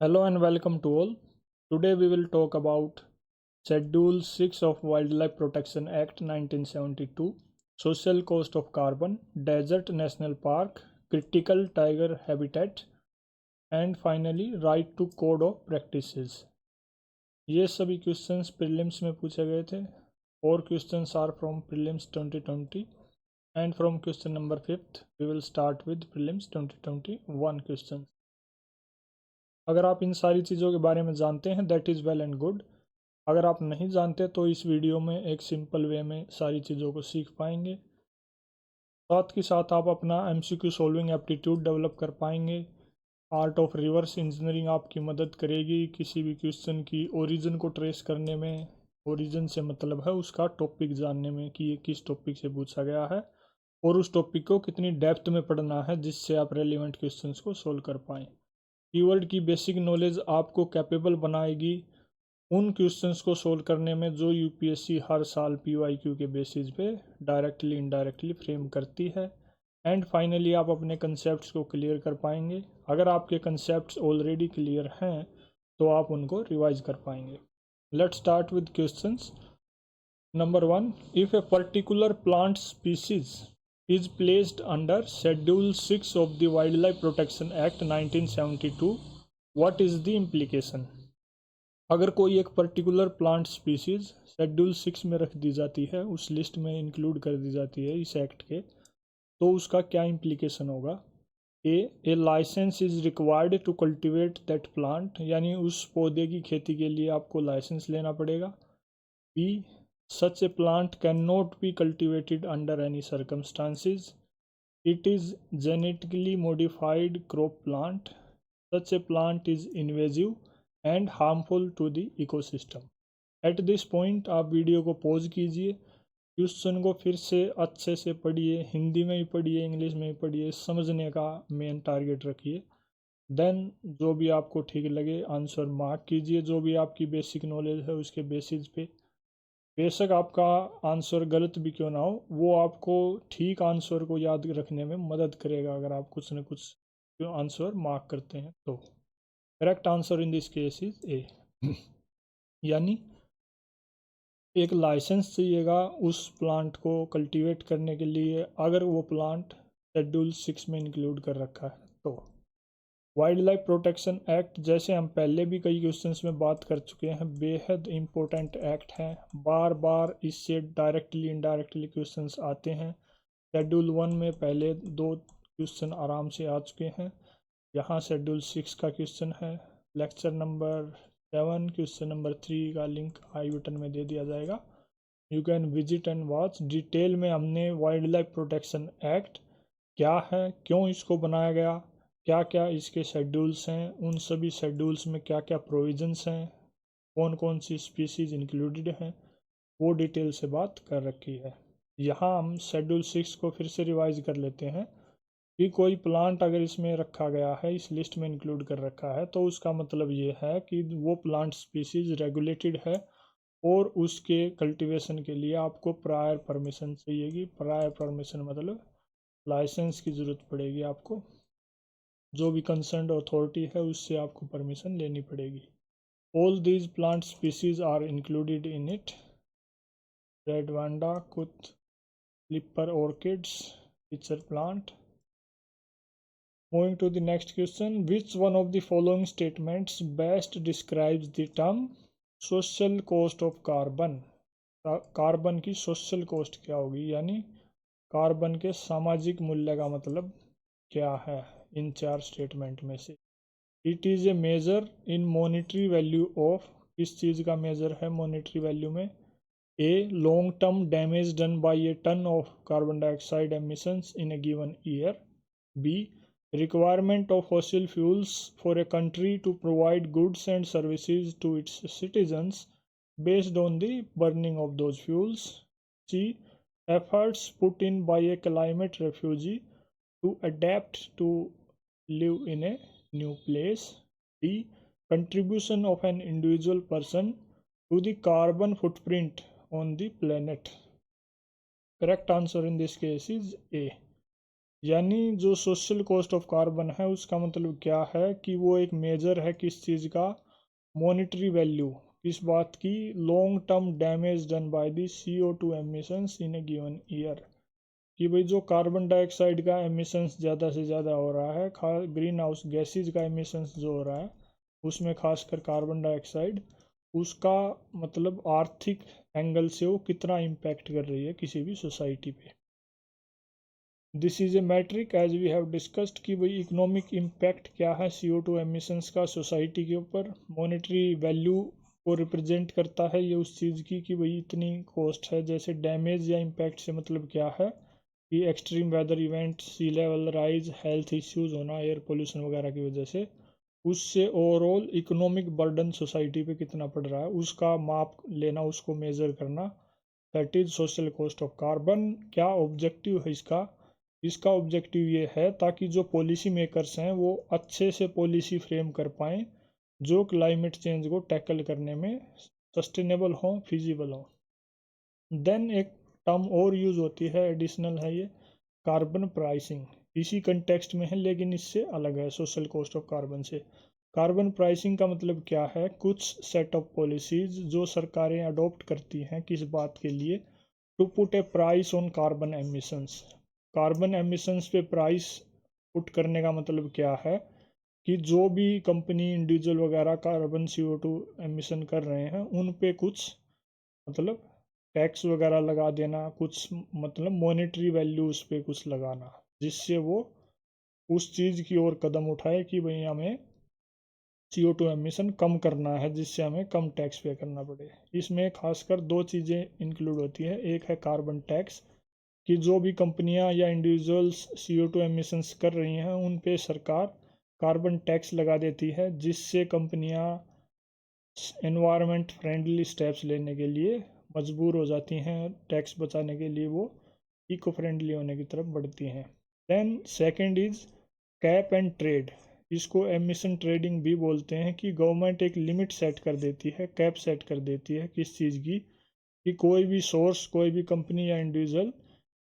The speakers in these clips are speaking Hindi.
Hello and welcome to all. Today we will talk about Schedule 6 of Wildlife Protection Act 1972, Social Cost of Carbon, Desert National Park, Critical Tiger Habitat, and finally Right to Code of Practices. ये सभी क्वेश्चंस प्रीलिम्स में पूछे गए थे और questions are from prelims 2020 and from question number 5th we will start with prelims 2021 questions. अगर आप इन सारी चीज़ों के बारे में जानते हैं that is well and good. अगर आप नहीं जानते तो इस वीडियो में एक सिंपल वे में सारी चीज़ों को सीख पाएंगे। साथ के साथ आप अपना एमसीक्यू सॉल्विंग एप्टीट्यूड डेवलप कर पाएंगे। आर्ट ऑफ रिवर्स इंजीनियरिंग आपकी मदद करेगी किसी भी क्वेश्चन की ओरिजिन को ट्रेस करने में। ओरिजिन से मतलब है उसका टॉपिक जानने में कि ये किस टॉपिक से पूछा गया है और उस टॉपिक को कितनी डेप्थ में पढ़ना है जिससे आप रेलिवेंट क्वेश्चंस को सोल्व कर पाएँ। कीवर्ड की बेसिक नॉलेज आपको कैपेबल बनाएगी उन क्वेश्चंस को सोल्व करने में जो यूपीएससी हर साल पीवाईक्यू के बेसिस पे डायरेक्टली इनडायरेक्टली फ्रेम करती है। एंड फाइनली आप अपने कंसेप्ट्स को क्लियर कर पाएंगे। अगर आपके कंसेप्ट्स ऑलरेडी क्लियर हैं तो आप उनको रिवाइज कर पाएंगे। Let's start with questions. Number 1, if a particular plant species is placed under Schedule 6 of the Wildlife Protection Act 1972, what is the implication? अगर कोई एक पर्टिकुलर प्लांट स्पीसीज शेड्यूल 6 में रख दी जाती है, उस लिस्ट में इंक्लूड कर दी जाती है इस एक्ट के, तो उसका क्या इम्प्लीकेशन होगा? A licence is required to cultivate that plant, यानी उस पौधे की खेती के लिए आपको लाइसेंस लेना पड़ेगा। B, such a plant cannot be cultivated under any circumstances. It is genetically modified crop plant. Such a plant is invasive and harmful to the ecosystem. At this point आप वीडियो को पॉज कीजिए, क्वेश्चन को फिर से अच्छे से पढ़िए, हिंदी में भी पढ़िए, इंग्लिश में भी पढ़िए, समझने का मेन टारगेट रखिए। देन जो भी आपको ठीक लगे आंसर मार्क कीजिए, जो भी आपकी बेसिक नॉलेज है उसके बेसिस पे। बेशक आपका आंसर गलत भी क्यों ना हो, वो आपको ठीक आंसर को याद रखने में मदद करेगा अगर आप कुछ न कुछ आंसर मार्क करते हैं तो। Correct answer in this case is a. यानी एक लाइसेंस चाहिएगा उस प्लांट को कल्टीवेट करने के लिए अगर वो प्लांट शेड्यूल 6 में इंक्लूड कर रखा है तो। वाइल्ड लाइफ प्रोटेक्शन एक्ट, जैसे हम पहले भी कई क्वेश्चंस में बात कर चुके हैं, बेहद इम्पोर्टेंट एक्ट है। बार बार इससे डायरेक्टली इनडायरेक्टली क्वेश्चंस आते हैं। शेड्यूल 1 में पहले 2 क्वेश्चन आराम से आ चुके हैं, यहाँ शेड्यूल 6 का क्वेश्चन है। लेक्चर नंबर 7 क्वेश्चन नंबर 3 का लिंक आई बटन में दे दिया जाएगा, you can visit and watch. Detail में हमने वाइल्ड लाइफ प्रोटेक्शन एक्ट क्या है, क्यों इसको बनाया गया, क्या क्या इसके शेड्यूल्स हैं, उन सभी शेड्यूल्स में क्या क्या प्रोविजंस हैं, कौन कौन सी स्पीसीज इंक्लूडेड हैं, वो डिटेल से बात कर रखी है। यहाँ हम शेड्यूल 6 को फिर से रिवाइज कर लेते हैं कि कोई प्लांट अगर इसमें रखा गया है, इस लिस्ट में इंक्लूड कर रखा है, तो उसका मतलब ये है कि वो प्लांट स्पीसीज रेगुलेटेड है और उसके कल्टीवेशन के लिए आपको प्रायर परमिशन चाहिएगी। प्रायर परमिशन मतलब लाइसेंस की ज़रूरत पड़ेगी आपको, जो भी कंसर्न अथॉरिटी है उससे आपको परमिशन लेनी पड़ेगी। All these plant species are included in it, red vanda, kuth, slipper orchids, pitcher plant. Moving to the next question, which one of the following statements best describes the term social cost of carbon? Carbon की सोशल कॉस्ट क्या होगी, यानी कार्बन के सामाजिक मूल्य का मतलब क्या है इन 4 स्टेटमेंट में से? It is a measure in monetary value of, किस चीज़ का मेजर है मॉनिटरी वैल्यू में? A, long term damage done by a ton of carbon dioxide emissions in a given year. B, requirement of fossil fuels for a country to provide goods and services to its citizens based on the burning of those fuels. C, efforts put in by a climate refugee to adapt to live in a new place. D, contribution of an individual person to the carbon footprint on the planet. Correct answer in this case is A. यानी जो सोशल कॉस्ट ऑफ कार्बन है उसका मतलब क्या है कि वो एक मेजर है किस चीज़ का, मॉनेटरी वैल्यू इस बात की, long term damage done by the CO2 emissions in a given year, कि भाई जो कार्बन डाइऑक्साइड का एमिशंस ज़्यादा से ज़्यादा हो रहा है, ग्रीन हाउस गैसेज का एमिशंस जो हो रहा है उसमें खासकर कार्बन डाइऑक्साइड, उसका मतलब आर्थिक एंगल से वो कितना इम्पैक्ट कर रही है किसी भी सोसाइटी पे। This is a metric as we have discussed कि भाई इकोनॉमिक इम्पैक्ट क्या है CO2 एमिशंस का सोसाइटी के ऊपर, मॉनेटरी वैल्यू को रिप्रेजेंट करता है ये उस चीज़ की कि भाई इतनी कॉस्ट है। जैसे डैमेज या इम्पैक्ट से मतलब क्या है कि एक्सट्रीम वेदर इवेंट, सी लेवल राइज, हेल्थ इश्यूज होना एयर पोल्यूशन वगैरह की वजह से, उससे ओवरऑल इकोनॉमिक बर्डन सोसाइटी पे कितना पड़ रहा है उसका माप लेना, उसको मेज़र करना, that is social cost of carbon. क्या ऑब्जेक्टिव है इसका, इसका ऑब्जेक्टिव ये है ताकि जो पॉलिसी मेकर्स हैं वो अच्छे से पॉलिसी फ्रेम कर पाएँ जो क्लाइमेट चेंज को टैकल करने में सस्टेनेबल हों, फिजिबल हों। देन एक टर्म और यूज़ होती है, एडिशनल है ये, कार्बन प्राइसिंग, इसी कंटेक्स्ट में है लेकिन इससे अलग है सोशल कॉस्ट ऑफ कार्बन से। कार्बन प्राइसिंग का मतलब क्या है, कुछ सेट ऑफ पॉलिसीज जो सरकारें अडॉप्ट करती हैं किस बात के लिए, to put a price on carbon emissions. Carbon emissions पे प्राइस पुट करने का मतलब क्या है कि जो भी कंपनी इंडिविजुअल वगैरह कार्बन CO2 एमिशन कर रहे हैं उन पे कुछ मतलब टैक्स वगैरह लगा देना, कुछ मतलब मॉनेटरी वैल्यू उस पर कुछ लगाना, जिससे वो उस चीज़ की ओर कदम उठाए कि भाई हमें CO2 एमिशन कम करना है, जिससे हमें कम टैक्स पे करना पड़े। इसमें खासकर दो चीज़ें इंक्लूड होती है, एक है कार्बन टैक्स कि जो भी कंपनियां या इंडिविजुअल्स CO2 एमिशंस कर रही हैं उन पे सरकार कार्बन टैक्स लगा देती है, जिससे कंपनियां एनवायरनमेंट फ्रेंडली स्टेप्स लेने के लिए मजबूर हो जाती हैं, टैक्स बचाने के लिए वो इको फ्रेंडली होने की तरफ बढ़ती हैं। Then second is cap and trade, इसको एमिशन ट्रेडिंग भी बोलते हैं कि गवर्नमेंट एक लिमिट सेट कर देती है, कैप सेट कर देती है किस चीज़ की, कि कोई भी सोर्स, कोई भी कंपनी या इंडिविजुअल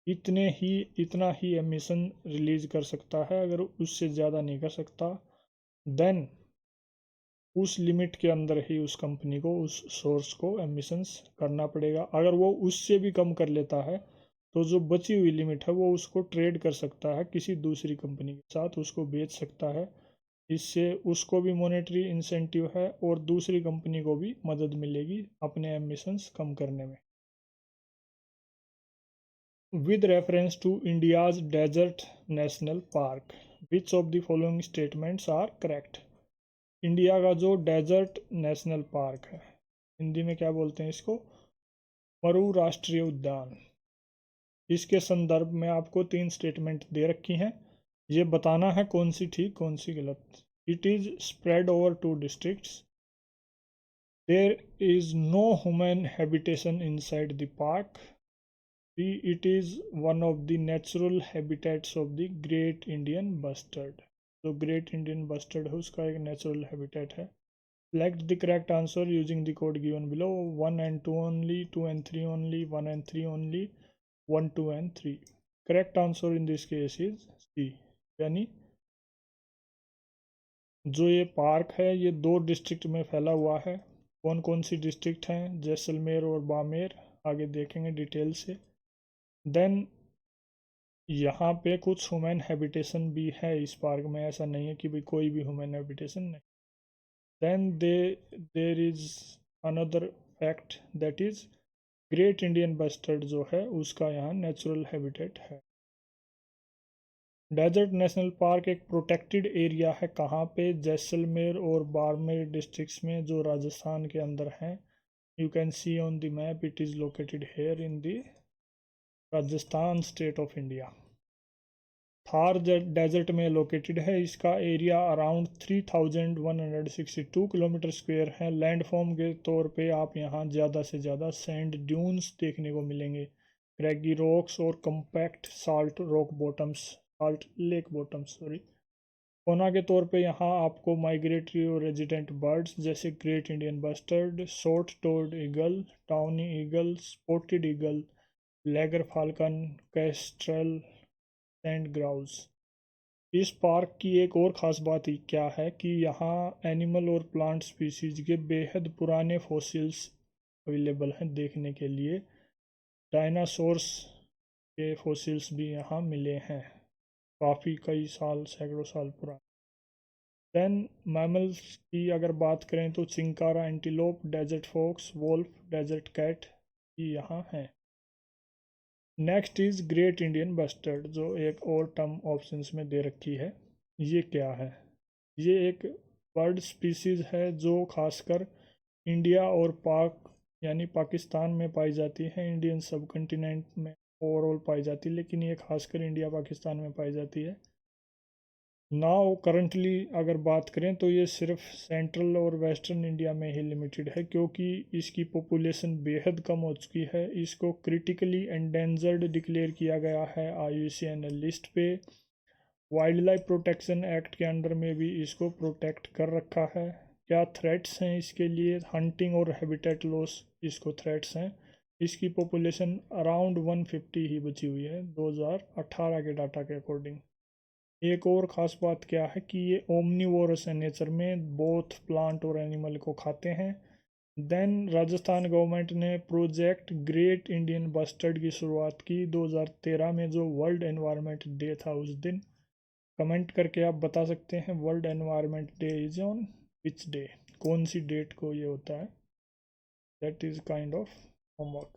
इतना ही एमिशन रिलीज कर सकता है, अगर उससे ज़्यादा नहीं कर सकता देन उस लिमिट के अंदर ही उस कंपनी को, उस सोर्स को एमिशंस करना पड़ेगा। अगर वो उससे भी कम कर लेता है तो जो बची हुई लिमिट है वो उसको ट्रेड कर सकता है किसी दूसरी कंपनी के साथ, उसको बेच सकता है। इससे उसको भी मॉनेटरी इंसेंटिव है और दूसरी कंपनी को भी मदद मिलेगी अपने एमिशंस कम करने में। With reference to India's desert national park, which of the following statements are correct. India का जो डेजर्ट नेशनल पार्क है, हिंदी में क्या बोलते हैं इसको, मरु राष्ट्रीय उद्यान, इसके संदर्भ में आपको तीन स्टेटमेंट दे रखी हैं, ये बताना है कौन सी ठीक कौन सी गलत। It is spread over 2 districts, there is no human habitation inside the park, it is one of the natural habitats of the great Indian bustard, जो ग्रेट इंडियन बस्टर्ड है उसका एक नेचुरल हैबिटेट है। Select the correct answer using the code given below, 1 and 2 only, 2 and 3 only, 1 and 3 only, 1, 2 and 3. Correct answer in this case is C, यानी जो ये पार्क है ये 2 डिस्ट्रिक्ट में फैला हुआ है। कौन कौन सी डिस्ट्रिक्ट हैं, जैसलमेर और बामेर, आगे देखेंगे डिटेल से। देन यहाँ पे कुछ ह्यूमन हैबिटेशन भी है इस पार्क में, ऐसा नहीं है कि भाई कोई भी ह्यूमन हैबिटेशन नहीं। Then there is another fact that is great Indian bustard जो है उसका यहाँ नेचुरल हैबिटेट है। डेजर्ट नेशनल पार्क एक प्रोटेक्टेड एरिया है, कहाँ पे, जैसलमेर और बाड़मेर डिस्ट्रिक्ट्स में जो राजस्थान के अंदर हैं। You can see on the map, it is located here in the Rajasthan state of India. Thar desert में लोकेटेड है, इसका एरिया अराउंड 3162 किलोमीटर स्क्वायर है। लैंडफॉर्म के तौर पे आप यहाँ ज़्यादा से ज़्यादा सैंड ड्यून्स देखने को मिलेंगे, क्रैगी रॉक्स और compact salt rock bottoms, salt lake bottoms sorry. Fauna के तौर पे यहाँ आपको माइग्रेटरी और रेजिडेंट बर्ड्स जैसे ग्रेट इंडियन बस्टर्ड, शॉर्ट टोर्ड eagle, tawny eagle, spotted eagle, laggar falcon, kestrel sand grouse. इस पार्क की एक और ख़ास बात ही क्या है कि यहाँ एनिमल और प्लांट स्पीसीज के बेहद पुराने फॉसिल्स अवेलेबल हैं देखने के लिए। डायनासोर्स के फॉसिल्स भी यहाँ मिले हैं, काफ़ी कई साल, सैकड़ों साल पुराने। देन मैमल्स की अगर बात करें तो chinkara antelope, desert fox, wolf, desert cat भी यहाँ हैं। Next is great Indian bustard, जो एक और टर्म ऑप्शंस में दे रखी है। ये क्या है? ये एक बर्ड स्पीसीज है जो खासकर इंडिया और पाक यानी पाकिस्तान में पाई जाती है। इंडियन सब कॉन्टिनेंट में ओवरऑल पाई जाती है, लेकिन ये खासकर इंडिया पाकिस्तान में पाई जाती है। नाउ करंटली अगर बात करें तो ये सिर्फ सेंट्रल और वेस्टर्न इंडिया में ही लिमिटेड है, क्योंकि इसकी पॉपुलेशन बेहद कम हो चुकी है। इसको क्रिटिकली एंडेंजर्ड डिक्लेयर किया गया है IUCN लिस्ट पे। वाइल्ड लाइफ प्रोटेक्शन एक्ट के अंडर में भी इसको प्रोटेक्ट कर रखा है। क्या थ्रेट्स हैं इसके लिए? हंटिंग और हैबिटेट लॉस इसको थ्रेट्स हैं। इसकी पॉपुलेशन अराउंड 150 ही बची हुई है 2018 के डाटा के अकॉर्डिंग। एक और ख़ास बात क्या है कि ये ओमनीवोरस है नेचर में, बोथ प्लांट और एनिमल को खाते हैं। देन राजस्थान गवर्नमेंट ने प्रोजेक्ट ग्रेट इंडियन बस्टर्ड की शुरुआत की 2013 में, जो वर्ल्ड एनवायरनमेंट डे था उस दिन। कमेंट करके आप बता सकते हैं world environment day is on which day, कौन सी डेट को ये होता है। That is kind of homework.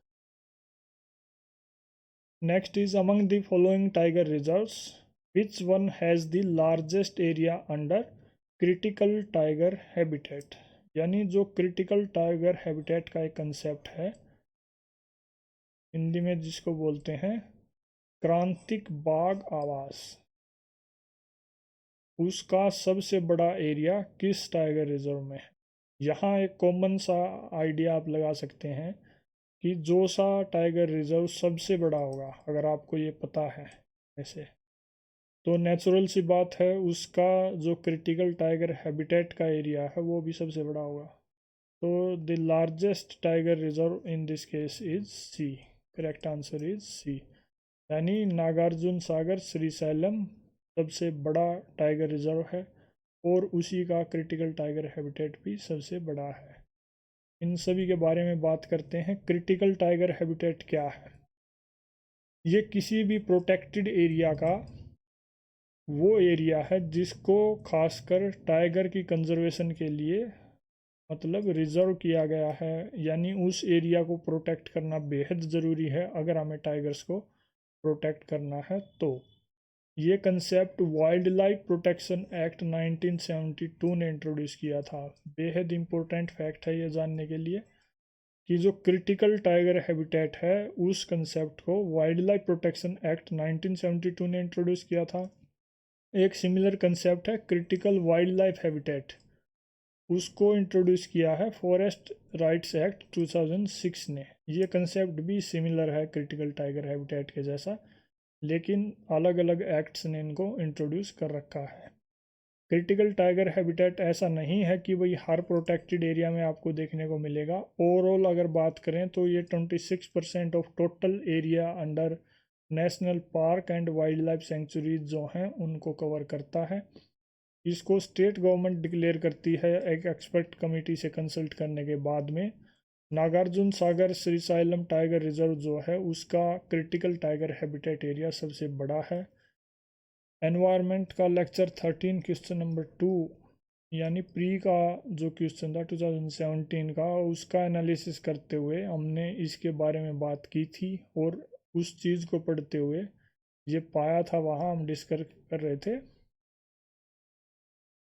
Next is among the following tiger reserves which one has the largest area under critical tiger habitat। यानी जो क्रिटिकल टाइगर हैबिटेट का एक कंसेप्ट है, हिंदी में जिसको बोलते हैं क्रांतिक बाघ आवास, उसका सबसे बड़ा एरिया किस टाइगर रिजर्व में है। यहाँ एक कॉमन सा आइडिया आप लगा सकते हैं कि जो सा टाइगर रिजर्व सबसे बड़ा होगा, अगर आपको ये पता है ऐसे, तो नेचुरल सी बात है उसका जो क्रिटिकल टाइगर हैबिटेट का एरिया है वो भी सबसे बड़ा होगा। तो the largest tiger reserve in this case is C. Correct answer is C, यानी नागार्जुन सागर श्रीशैलम सबसे बड़ा टाइगर रिजर्व है और उसी का क्रिटिकल टाइगर हैबिटेट भी सबसे बड़ा है। इन सभी के बारे में बात करते हैं। क्रिटिकल टाइगर हैबिटेट क्या है? ये किसी भी प्रोटेक्टेड एरिया का वो एरिया है जिसको खासकर टाइगर की कंजर्वेशन के लिए मतलब रिजर्व किया गया है, यानी उस एरिया को प्रोटेक्ट करना बेहद ज़रूरी है अगर हमें टाइगर्स को प्रोटेक्ट करना है। तो ये concept wild life protection act 1972 ने इंट्रोड्यूस किया था। बेहद इम्पोर्टेंट फैक्ट है ये जानने के लिए कि जो क्रिटिकल टाइगर हैबिटेट है उस कंसेप्ट को वाइल्ड लाइफ प्रोटेक्शन एक्ट 1972 ने इंट्रोड्यूस किया था। एक सिमिलर कंसेप्ट है क्रिटिकल वाइल्ड लाइफ हैबिटेट, उसको इंट्रोड्यूस किया है फॉरेस्ट राइट्स एक्ट 2006 ने। ये कंसेप्ट भी सिमिलर है क्रिटिकल टाइगर हैबिटेट के जैसा, लेकिन अलग अलग एक्ट्स ने इनको इंट्रोड्यूस कर रखा है। क्रिटिकल टाइगर हैबिटेट ऐसा नहीं है कि वही हर प्रोटेक्टेड एरिया में आपको देखने को मिलेगा। ओवरऑल अगर बात करें तो ये 26% of total area under national park and wild life sanctuaries जो हैं उनको कवर करता है। इसको स्टेट गवर्नमेंट डिक्लेयर करती है एक एक्सपर्ट कमेटी से कंसल्ट करने के बाद में। नागार्जुन सागर श्रीशैलम टाइगर रिजर्व जो है उसका क्रिटिकल टाइगर हैबिटेट एरिया सबसे बड़ा है। एनवायरनमेंट का लेक्चर 13 क्वेश्चन नंबर 2 यानी प्री का जो क्वेश्चन था 2017 का, उसका एनालिसिस करते हुए हमने इसके बारे में बात की थी और उस चीज़ को पढ़ते हुए ये पाया था, वहाँ हम डिस्कस कर रहे थे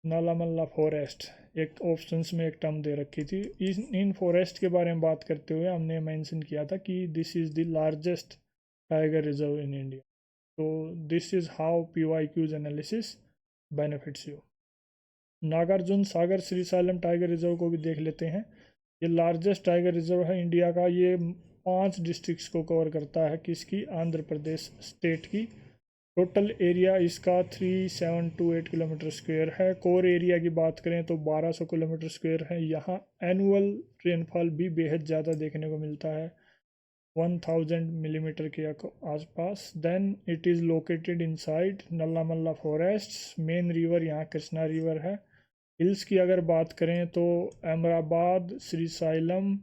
नालामल्ला फॉरेस्ट। एक ऑप्शंस में एक टर्म दे रखी थी। इन फॉरेस्ट के बारे में बात करते हुए हमने मेंशन किया था कि this is the largest tiger reserve in India. तो this is how PYQ's analysis benefits you. Nagarjun Sagar Srisailam tiger reserve को भी देख लेते हैं। ये लार्जेस्ट टाइगर रिजर्व है इंडिया का। ये 5 डिस्ट्रिक्ट्स को कवर करता है, किसकी? आंध्र प्रदेश स्टेट की। टोटल एरिया इसका 3728 किलोमीटर स्क्वायर है। कोर एरिया की बात करें तो 1200 किलोमीटर स्क्वायर है। यहाँ एनुअल रेनफॉल भी बेहद ज़्यादा देखने को मिलता है। 1000 मिलीमीटर के आसपास। Then it is located inside Nallamala forest. Main river यहाँ कृष्णा रिवर है। हिल्स की अगर बात करें तो Amrabad, Srisailam,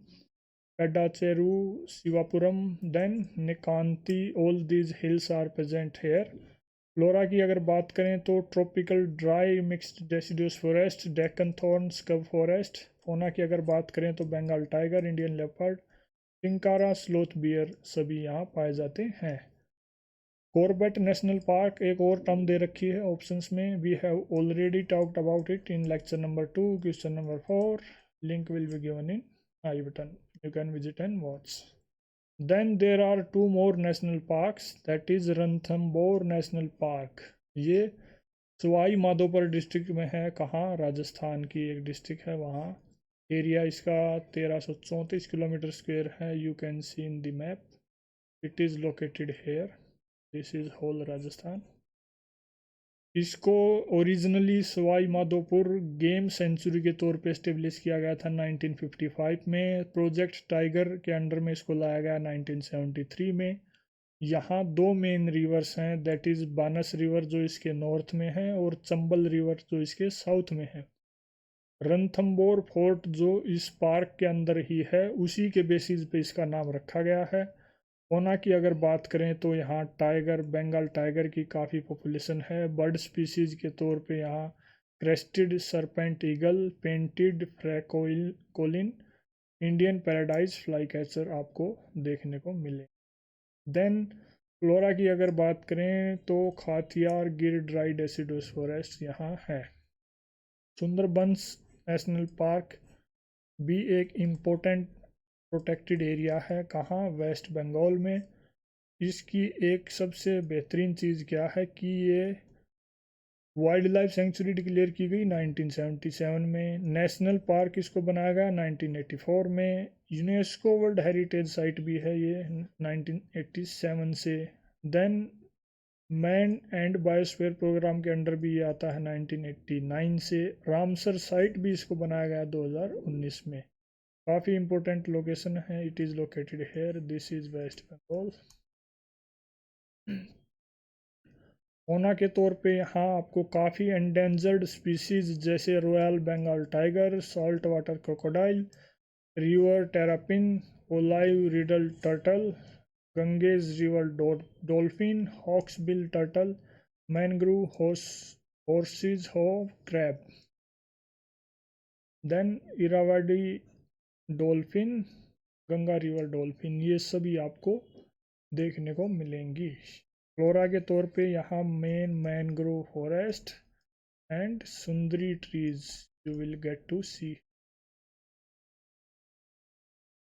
Pedacheru, Shivapuram, then Nikanti, all these hills are present here. Flora की अगर बात करें तो tropical dry mixed deciduous forest, Deccan thorn, scrub forest. Fauna की अगर बात करें तो Bengal tiger, Indian leopard, chinkara, sloth bear सभी यहाँ पाए जाते हैं। कॉर्बेट नेशनल पार्क एक और टर्म दे रखी है ऑप्शंस में। We have already talked about it in lecture number 2, question number 4। Link will be given in i button, you can visit and watch. Then there are two more national parks, that is Ranthambore National Park. ये सवाई माधोपुर डिस्ट्रिक्ट में है। कहाँ? राजस्थान की एक डिस्ट्रिक्ट है वहाँ। एरिया इसका 1334 किलोमीटर स्क्वायर है। You can see in the map, it is located here. This is whole Rajasthan. इसको originally Sawai Madhopur game sanctuary के तौर पे इस्टेब्लिश किया गया था 1955 में। प्रोजेक्ट टाइगर के अंडर में इसको लाया गया 1973 में। यहाँ दो मेन रिवर्स हैं, दैट इज़ बानस रिवर जो इसके नॉर्थ में है और चंबल रिवर जो इसके साउथ में है। रणथंबोर फोर्ट जो इस पार्क के अंदर ही है, उसी के बेसिस पे इसका नाम रखा गया है। ओना की अगर बात करें तो यहाँ टाइगर, बंगाल टाइगर की काफ़ी पॉपुलेशन है। बर्ड स्पीसीज के तौर पे यहाँ crested serpent eagle, painted francolin, Indian paradise flycatcher आपको देखने को मिले। देन फ्लोरा की अगर बात करें तो खाथियार गिर ड्राई डेसिडुअस फॉरेस्ट यहाँ है। सुंदरबंस नेशनल पार्क भी एक इम्पोर्टेंट प्रोटेक्टेड एरिया है। कहाँ? वेस्ट बंगाल में। इसकी एक सबसे बेहतरीन चीज़ क्या है कि ये वाइल्ड लाइफ सेंचुरी डिक्लेयर की गई 1977 में। नेशनल पार्क इसको बनाया गया 1984 में। यूनेस्को वर्ल्ड हेरिटेज साइट भी है ये 1987 से। Then man and biosphere programme के अंडर भी ये आता है 1989 से। रामसर साइट भी इसको बनाया गया 2019 में। काफ़ी इंपॉर्टेंट लोकेशन है। It is located here, this is West Bengal. होना के तौर पे यहाँ आपको काफ़ी एंडेंजर्ड स्पीसीज जैसे royal Bengal tiger, salt water crocodile, river terrapin, olive ridley turtle, Ganges river dolphin, hawksbill turtle, mangrove horseshoe crab, then Irrawaddy dolphin, Ganga river dolphin, ये सभी आपको देखने को मिलेंगी। फ्लोरा के तौर पे यहाँ main mangrove forest and sundari trees you will get to see.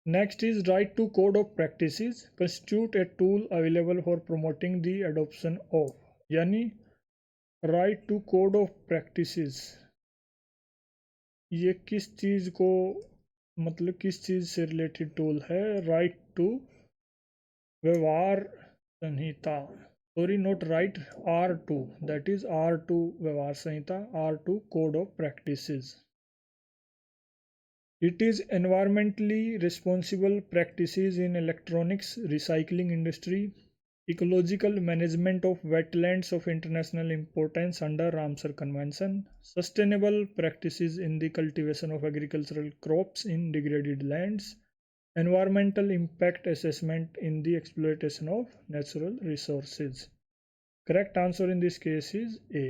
Next is right to code of practices constitute a tool available for promoting the adoption of, यानी right to code of practices ये किस चीज़ को, मतलब किस चीज़ से रिलेटेड टूल है? राइट टू व्यवहार संहिता, sorry not right, R2, that is R2 व्यवहार संहिता, R2 code of practices. It is environmentally responsible practices in electronics recycling industry, ecological management of wetlands of international importance under Ramsar Convention, sustainable practices in the cultivation of agricultural crops in degraded lands, environmental impact assessment in the exploitation of natural resources. Correct answer in this case is A.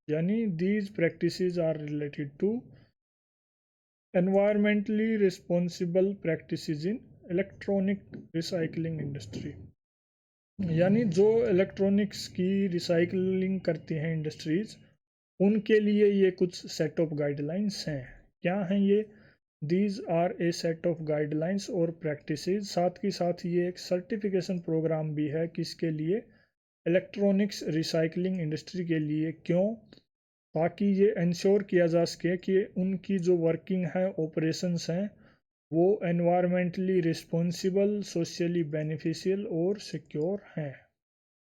Yani these practices are related to environmentally responsible practices in electronic recycling industry, यानी जो इलेक्ट्रॉनिक्स की रिसाइकलिंग करती हैं इंडस्ट्रीज, उनके लिए ये कुछ सेट ऑफ गाइडलाइंस हैं। क्या हैं ये? These are a set of guidelines और प्रैक्टिसेस। साथ ही साथ ये एक सर्टिफिकेशन प्रोग्राम भी है, किसके लिए? इलेक्ट्रॉनिक्स रिसाइकलिंग इंडस्ट्री के लिए। क्यों? ताकि ये इंश्योर किया जा सके कि उनकी जो वर्किंग है, ऑपरेशंस हैं, वो एनवायरमेंटली रिस्पॉन्सिबल, सोशली बेनिफिशियल और सिक्योर हैं।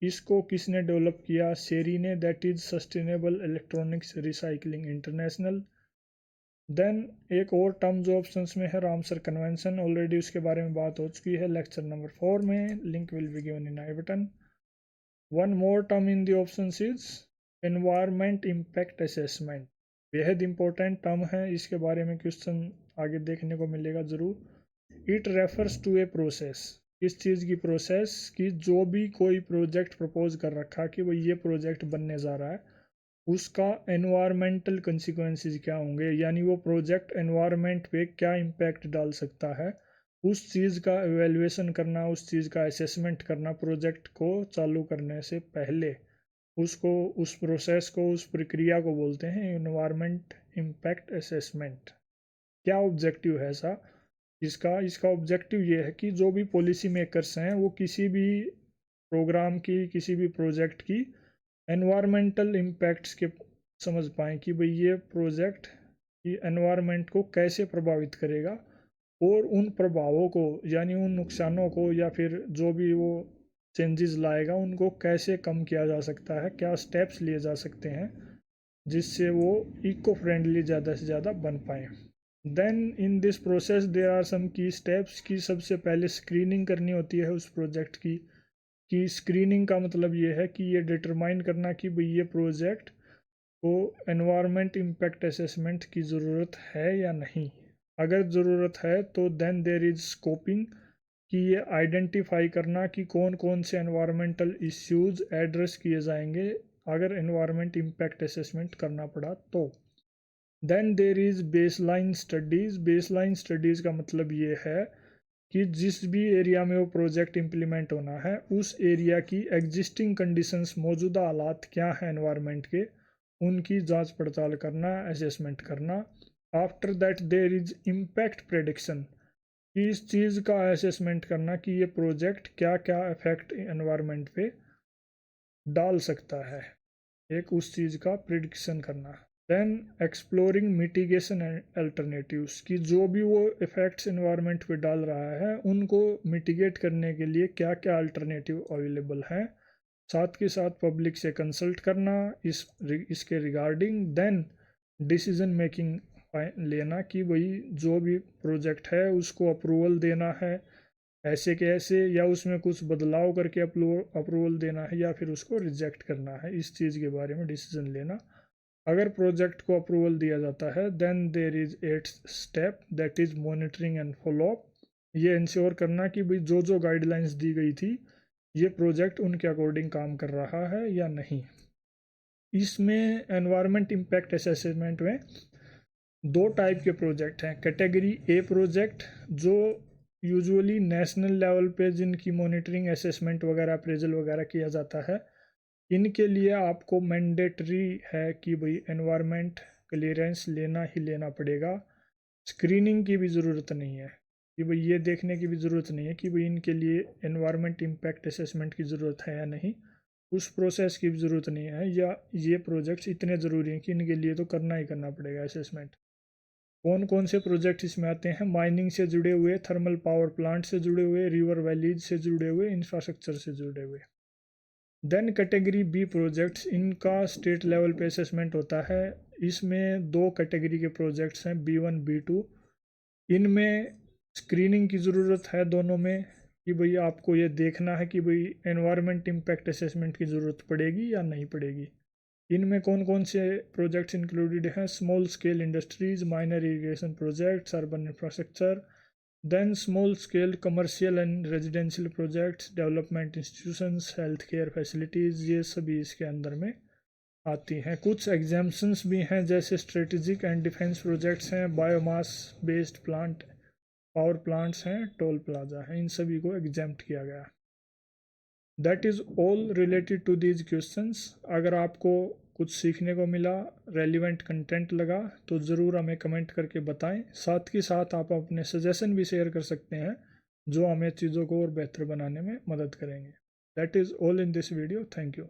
इसको किसने डेवलप किया? सेरी ने, that is sustainable electronics recycling international. Then एक और टर्म जो ऑप्शंस में है रामसर कन्वेंशन, ऑलरेडी उसके बारे में बात हो चुकी है लेक्चर नंबर 4 में, link will be given in i button. One more term in the options is environment impact assessment, बेहद इंपॉर्टेंट टर्म है, इसके बारे में क्वेश्चन आगे देखने को मिलेगा ज़रूर। It refers to a process, इस चीज़ की प्रोसेस की जो भी कोई प्रोजेक्ट प्रपोज कर रखा कि भाई ये प्रोजेक्ट बनने जा रहा है, उसका एनवायरमेंटल कंसिक्वेंसेस क्या होंगे, यानी वो प्रोजेक्ट एनवायरमेंट पे क्या इम्पैक्ट डाल सकता है, उस चीज़ का एवेल्युएशन करना, उस चीज़ का असेसमेंट करना प्रोजेक्ट को चालू करने से पहले, उसको, उस प्रोसेस को, उस प्रक्रिया को बोलते हैं एनवायरमेंट इम्पैक्ट असेसमेंट। क्या ऑब्जेक्टिव है ऐसा इसका ऑब्जेक्टिव ये है कि जो भी पॉलिसी मेकर्स हैं वो किसी भी प्रोग्राम की, किसी भी प्रोजेक्ट की एनवायरमेंटल इम्पैक्ट्स के समझ पाएँ कि भाई ये प्रोजेक्ट ये एनवायरनमेंट को कैसे प्रभावित करेगा, और उन प्रभावों को यानी उन नुकसानों को या फिर जो भी वो चेंजेस लाएगा उनको कैसे कम किया जा सकता है, क्या स्टेप्स लिए जा सकते हैं जिससे वो इको फ्रेंडली ज़्यादा से ज़्यादा बन पाए। Then in this process there are some key steps की सबसे पहले स्क्रीनिंग करनी होती है उस प्रोजेक्ट की स्क्रीनिंग का मतलब ये है कि ये डिटरमाइन करना कि भाई ये प्रोजेक्ट को एनवायरनमेंट इम्पैक्ट असेसमेंट की ज़रूरत है या नहीं। अगर ज़रूरत है तो देन देयर इज़ स्कोपिंग, कि ये आइडेंटिफाई करना कि कौन कौन से एनवायरमेंटल इश्यूज एड्रेस किए जाएंगे अगर एनवायरनमेंट इम्पैक्ट असेसमेंट करना पड़ा तो। Then there is baseline studies, baseline studies का मतलब ये है कि जिस भी एरिया में वो प्रोजेक्ट इम्प्लीमेंट होना है उस एरिया की एग्जिस्टिंग कंडीशंस, मौजूदा हालात क्या हैं एनवायरनमेंट के, उनकी जांच पड़ताल करना, असेसमेंट करना। After that there is impact prediction, इस चीज़ का असेसमेंट करना कि ये प्रोजेक्ट क्या क्या इफेक्ट एनवायरनमेंट पे डाल सकता है, एक उस चीज़ का प्रिडिक्शन करना। Then exploring mitigation and alternatives, कि जो भी वो इफेक्ट्स एनवायरनमेंट पे डाल रहा है उनको मिटिगेट करने के लिए क्या क्या अल्टरनेटिव अवेलेबल हैं, साथ के साथ पब्लिक से कंसल्ट करना इसके रिगार्डिंग। देन डिसीजन मेकिंग लेना कि भाई जो भी प्रोजेक्ट है उसको अप्रूवल देना है ऐसे के ऐसे, या उसमें कुछ बदलाव करके अप्रूवल देना है, या फिर उसको रिजेक्ट करना है, इस चीज़ के बारे में डिसीजन लेना। अगर प्रोजेक्ट को अप्रूवल दिया जाता है then there is 8 step that is monitoring and follow up, ये इंश्योर करना कि भाई जो जो गाइडलाइंस दी गई थी ये प्रोजेक्ट उनके अकॉर्डिंग काम कर रहा है या नहीं। इसमें एनवायरनमेंट इम्पैक्ट असेसमेंट में दो टाइप के प्रोजेक्ट हैं। कैटेगरी ए प्रोजेक्ट जो यूजुअली नेशनल लेवल पे जिनकी मॉनिटरिंग असेसमेंट वगैरह अप्रेजल वगैरह किया जाता है, इनके लिए आपको मैंडेटरी है कि भाई एनवायरनमेंट क्लियरेंस लेना ही लेना पड़ेगा। स्क्रीनिंग की भी ज़रूरत नहीं है कि भाई ये देखने की भी ज़रूरत नहीं है कि भाई इनके लिए एनवायरनमेंट इम्पैक्ट असेसमेंट की ज़रूरत है या नहीं, उस प्रोसेस की भी ज़रूरत नहीं है, या ये प्रोजेक्ट्स इतने ज़रूरी हैं कि इनके लिए तो करना ही करना पड़ेगा असेसमेंट। कौन कौन से प्रोजेक्ट इसमें आते हैं? माइनिंग से जुड़े हुए, थर्मल पावर प्लांट से जुड़े हुए, रिवर वैलीज से जुड़े हुए, इंफ्रास्ट्रक्चर से जुड़े हुए। देन कैटेगरी बी प्रोजेक्ट्स, इनका स्टेट लेवल पे असेसमेंट होता है। इसमें दो कैटेगरी के प्रोजेक्ट्स हैं, B1 B2। इनमें स्क्रीनिंग की ज़रूरत है दोनों में कि भाई आपको ये देखना है कि भाई एनवायरनमेंट इम्पैक्ट असेसमेंट की ज़रूरत पड़ेगी या नहीं पड़ेगी। इनमें कौन कौन से प्रोजेक्ट्स इंक्लूडेड हैं? Small scale industries, minor irrigation projects, urban infrastructure, then small scale commercial and residential projects, development institutions, health care facilities, ये सभी इसके अंदर में आती हैं। कुछ एग्जाम्पशंस भी हैं जैसे स्ट्रेटेजिक एंड डिफेंस प्रोजेक्ट्स हैं, biomass based plant, power plants हैं, टोल प्लाजा हैं, इन सभी को एग्जाम्प्ट किया गया। That is all related to these questions. अगर आपको कुछ सीखने को मिला, रेलिवेंट कंटेंट लगा तो ज़रूर हमें कमेंट करके बताएं। साथ ही साथ आप अपने सजेशन भी शेयर कर सकते हैं जो हमें चीज़ों को और बेहतर बनाने में मदद करेंगे। That is all in this video. Thank you.